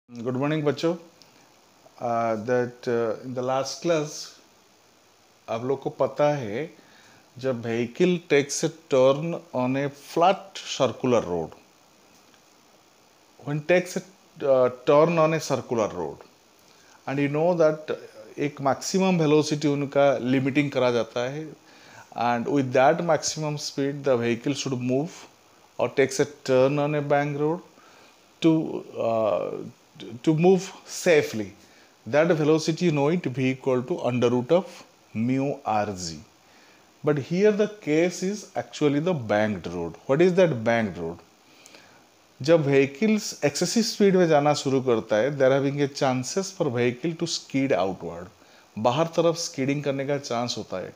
Good morning, बच्चों. That in the last class आप लोग को पता है जब vehicle takes a turn on a flat circular road, when takes a turn on a circular road, and you know that एक maximum velocity उनका limiting करा जाता है, and with that maximum speed the vehicle should move or takes a turn on a bank road to uh, to move safely. That velocity you know it v equal to under root of mu rg. But here the case is actually the banked road. What is that banked road? जब vehicles excessive speed में जाना शुरू करता है, there having a chances for vehicle to skid outward. बाहर तरफ skidding करने का चांस होता है,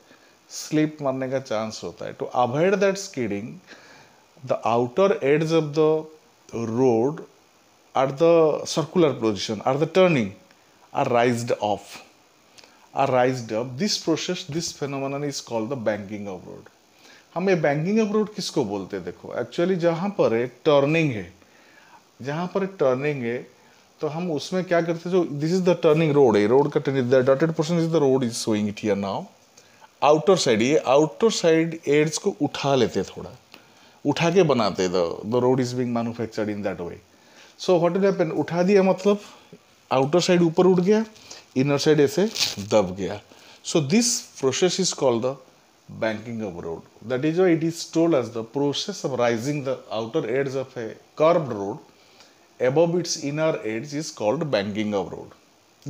स्लिप मारने का चांस होता है. To avoid that skidding, the outer edge of the road at the circular position, at the turning, are raised up. This process, this phenomenon is called the banking of road. हम ये banking of road किसको बोलते हैं? देखो actually जहाँ पर एक turning है, तो हम उसमें क्या करते हैं, जो this is the turning road है, रोड का turning, the dotted portion is the road is showing it here now. Outer side, ये आउटर साइड एड्स को उठा लेते, थोड़ा उठा के बनाते, the road is being manufactured in that way. So what will happen, उठा दिया मतलब आउटर साइड ऊपर उठ गया, इनर साइड ऐसे दब गया. So this process is called the banking of road. That is why it is told as the process of raising the outer edge of a curved road above its inner edge is called banking of road.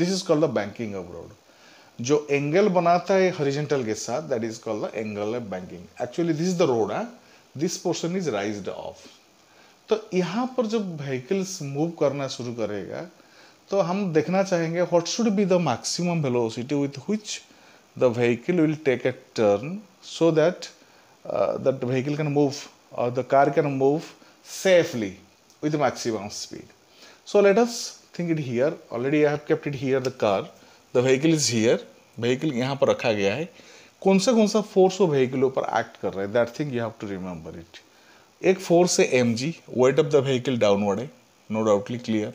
This is called the banking of road. जो angle बनाता है horizontal के साथ, that is called the angle of banking. Actually this is the road, this portion is raised off. तो यहाँ पर जब vehicles move करना शुरू करेगा तो हम देखना चाहेंगे what should be the maximum velocity with which the vehicle will take a turn so that that the vehicle can move or the car can move safely with maximum speed. So let us think it here. Already I have kept it here, the car, the vehicle is here, vehicle यहाँ पर रखा गया है. कौन सा force वो vehicle ऊपर act कर रहा है, that thing you have to remember it. एक फोर्स है mg, weight of the vehicle downward है, no doubtly clear.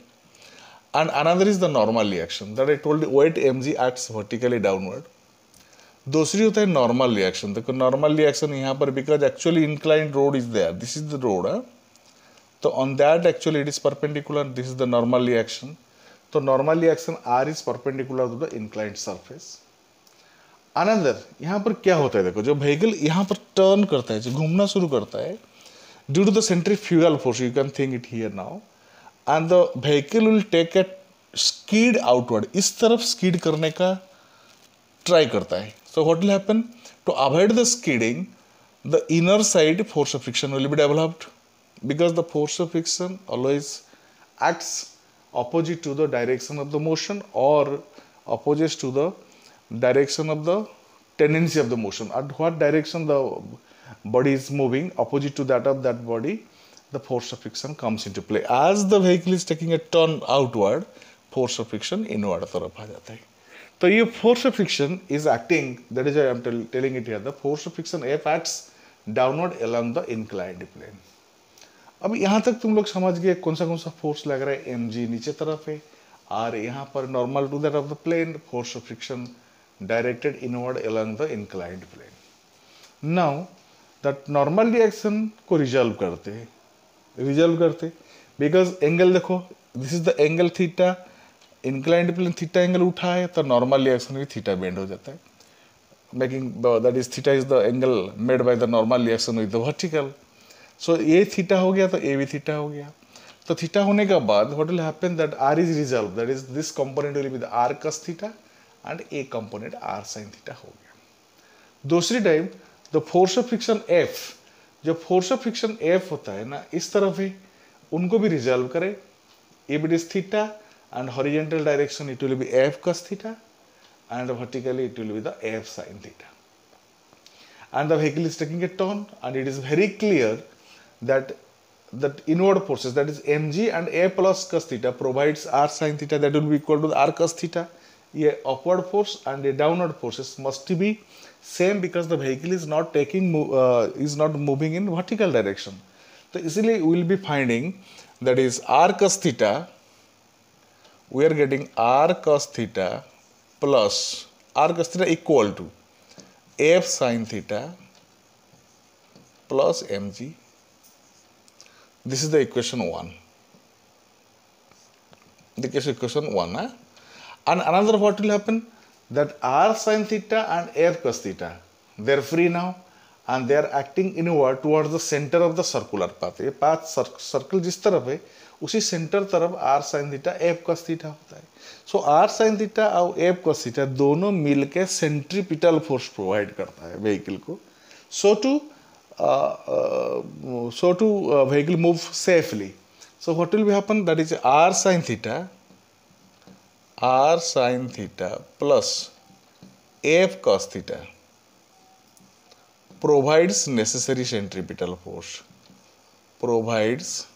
And another is the normal reaction that I told you, weight mg acts vertically downward. दूसरी होता है normal reaction. देखो normal reaction यहाँ पर, because actually inclined road is there, this is the road, तो on that actually it is perpendicular, this is the normal reaction. तो normal reaction R is perpendicular to the inclined surface. Another यहाँ पर क्या होता है, देखो जो vehicle यहाँ पर टर्न करता है, जो घूमना शुरू करता है, due to the centrifugal force, you can think it here now, and the vehicle will take a skid outward, इस तरफ स्कीड करने का ट्राई करता है. So what will happen? To avoid the skidding, the inner side force of friction will be developed, because the force of friction always acts opposite to the direction of the motion or opposite to the direction of the tendency of the motion. At what direction the body is moving, opposite to that of that body, the force of friction comes into play. As the vehicle is taking a turn outward, force of friction inward तरफ आ जाता है. तो ये force of friction is acting, that is I am telling it here, the force of friction F acts downward along the inclined plane. अब यहाँ तक तुम लोग समझ गए कौन सा फोर्स लग रहा है, एम जी नीचे तरफ है, और यहाँ पर normal to that of the plane, force of friction directed inward along the inclined plane. Now that normal reaction को रिजॉल्व करते बिकॉज एंगल देखो, this is the angle theta, inclined plane theta angle उठा है, तो normal reaction भी theta bend हो जाता है, making that is theta is the angle made by the normal reaction with the vertical. So ये theta हो गया तो ए भी थीटा हो गया. तो थीटा होने के बाद what will happen, that R is resolve, that is this component will be the R cos theta and a component R sin theta हो गया. दूसरी time the force of friction F, जो फोर्स ऑफ फ्रिक्शन एफ होता है ना, इस तरफ है, उनको भी रिजॉल्व करें. If it is theta and horizontal direction it will be f cos theta, and vertically it will be the f sin theta, and the vehicle is taking a turn, and it is very clear that inward forces, that is mg and a plus cos theta provides r sin theta, that will be equal to r cos theta. A upward force and a downward forces must be same, because the vehicle is not moving in vertical direction. तो इसीलिए we will be finding that is r cos theta we are getting r cos theta plus r cos theta equal to f sin theta plus mg. This is the equation 1. The equation 1. And another, what will happen? That r sin theta and f cos theta, they are free now and they are acting inward towards the center of the circular path. ये path circle जिस तरफ है उसी center तरफ r sin theta f cos theta होता है. So r sin theta और f cos theta दोनों मिलके centripetal force provide करता है vehicle को. So to vehicle move safely. So what will be happen? That is r sin theta plus f cos theta provides necessary centripetal force. Provides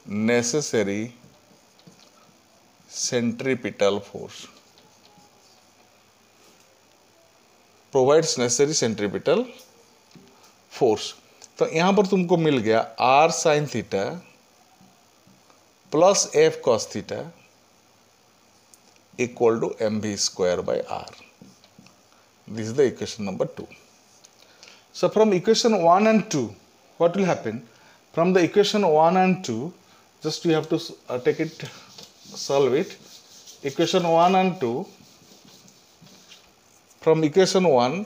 necessary centripetal force. Provides necessary centripetal force. तो यहाँ पर तुमको मिल गया r sin theta plus f cos theta equal to mv square by r. This is the equation number 2. So from equation 1 and 2, what will happen? From the equation 1 and 2, just you have to take it, solve it. Equation 1 and 2, from equation 1,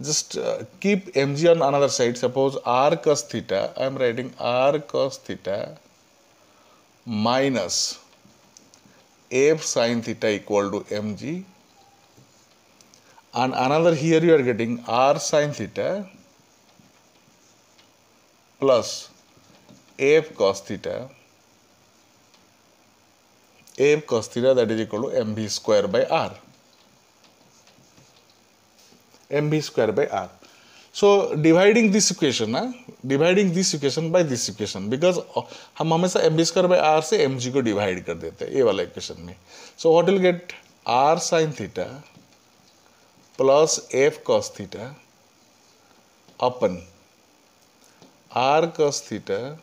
just keep mg on another side. Suppose r cos theta, I am writing r cos theta minus f sin theta equal to mg, and another here you are getting r sin theta plus f cos theta, that is equal to mv square by r. mv square by r. So dividing this equation by this equation, because हम हमेशा mv square by r से mg को divide कर देते हैं ये वाला equation में. So what will get r sin theta plus f cos theta upon r cos theta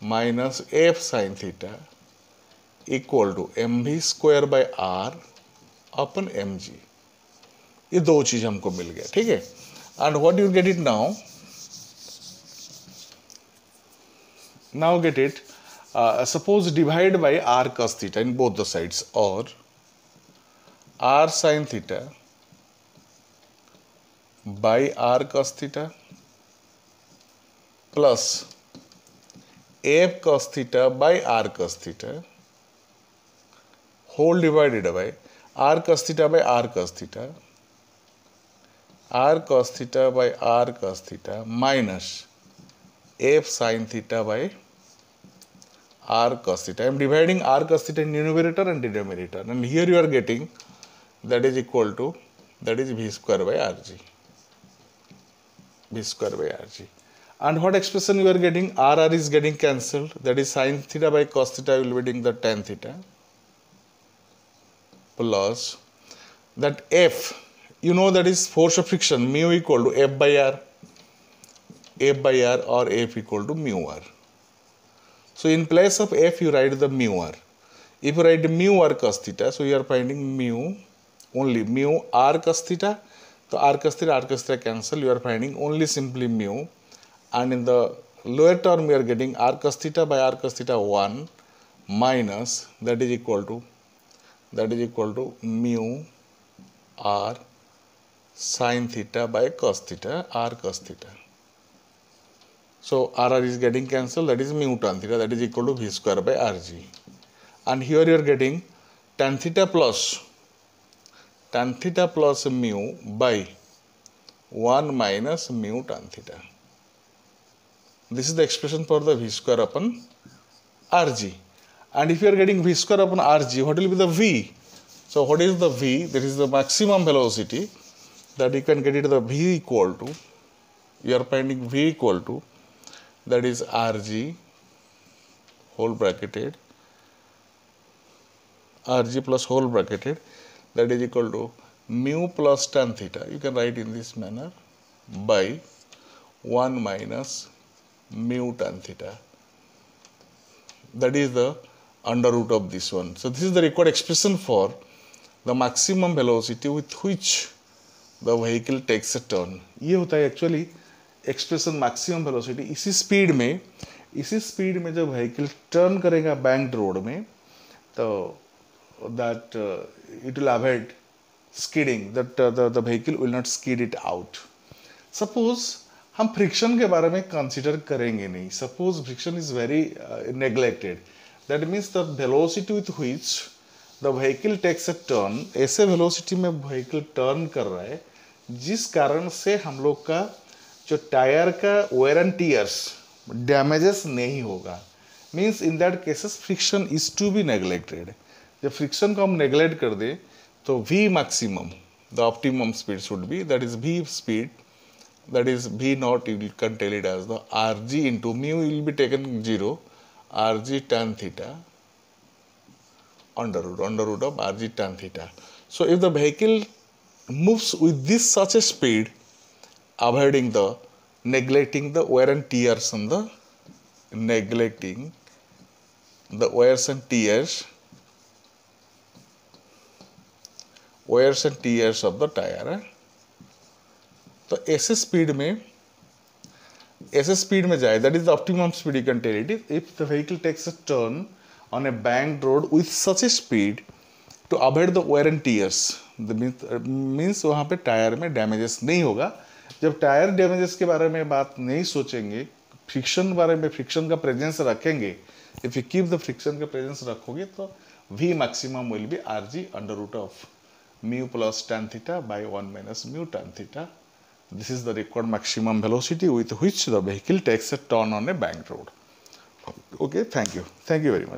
minus f sin theta equal to mv square by r upon mg. ये दो चीज हमको मिल गया. ठीक है. And what you get it now, get it, suppose divide by r cos theta in both the sides, or r sin theta by r cos theta plus f cos theta by r cos theta whole divided by r cos theta by r cos theta, r cos theta by r cos theta minus f sin theta by r cos theta. I am dividing r cos theta in numerator and denominator, and here you are getting that is equal to, that is v square by rg. V square by rg. And what expression you are getting? R is getting cancelled, that is sin theta by cos theta will be getting the tan theta plus that f, you know, that is force of friction mu equal to f by r or f equal to mu r. So in place of f you write the mu r. If you write mu r cos theta, so you are finding mu, only mu r cos theta. So r cos theta cancel, you are finding only simply mu, and in the lower term you are getting r cos theta by r cos theta 1 minus, that is equal to mu r sin theta by cos theta r cos theta. So r is getting cancelled, that is mu tan theta, that is equal to v square by rg. And here you are getting tan theta plus mu by 1 minus mu tan theta. This is the expression for the v square upon rg. And if you are getting v square upon rg, what will be the v? So what is the v? That is the maximum velocity, that you can get it the v equal to, you are finding v equal to, that is rg whole bracketed, rg plus whole bracketed, that is equal to mu plus tan theta, you can write in this manner, by 1 minus mu tan theta. That is the under root of this one. So this is the required expression for the maximum velocity with which the vehicle takes a turn. ये होता है actually expression maximum velocity. इसी speed में जब vehicle turn करेगा banked road में तो that it will avoid skidding, that the vehicle will not skid it out. Suppose हम फ्रिक्शन के बारे में कंसिडर करेंगे नहीं. Suppose friction is very neglected. That means the velocity with which the vehicle takes a turn, ऐसे velocity में vehicle turn कर रहा है जिस कारण से हम लोग का जो टायर का वेयर एंड टीयर्स डैमेजेस नहीं होगा. Means in that cases friction is to be neglected. जब फ्रिक्शन को हम नेग्लेक्ट कर दे तो V maximum, the optimum speed should be, that is V speed, that is V naught, you can tell it as the Rg into mu will be taken 0, Rg tan theta under root of Rg tan theta. So if the vehicle moves with this such a speed, avoiding the neglecting the wear and tears on the neglecting the wears and tears of the tyre है, तो ऐसे speed में जाए, that is the optimum speed you can tell it. If the vehicle takes a turn on a banked road with such a speed to avoid the wear and tears, means वहाँ पे tyre में damages नहीं होगा. जब tyre damages के बारे में बात नहीं सोचेंगे, फ्रिक्शन बारे में, फ्रिक्शन का प्रेजेंस रखेंगे, if you keep the friction का प्रेजेंस रखोगे तो V maximum will be Rg under root of mu plus tan theta by 1 minus mu tan theta. This is the required maximum velocity with which the vehicle takes a turn on a banked road. Okay, thank you very much.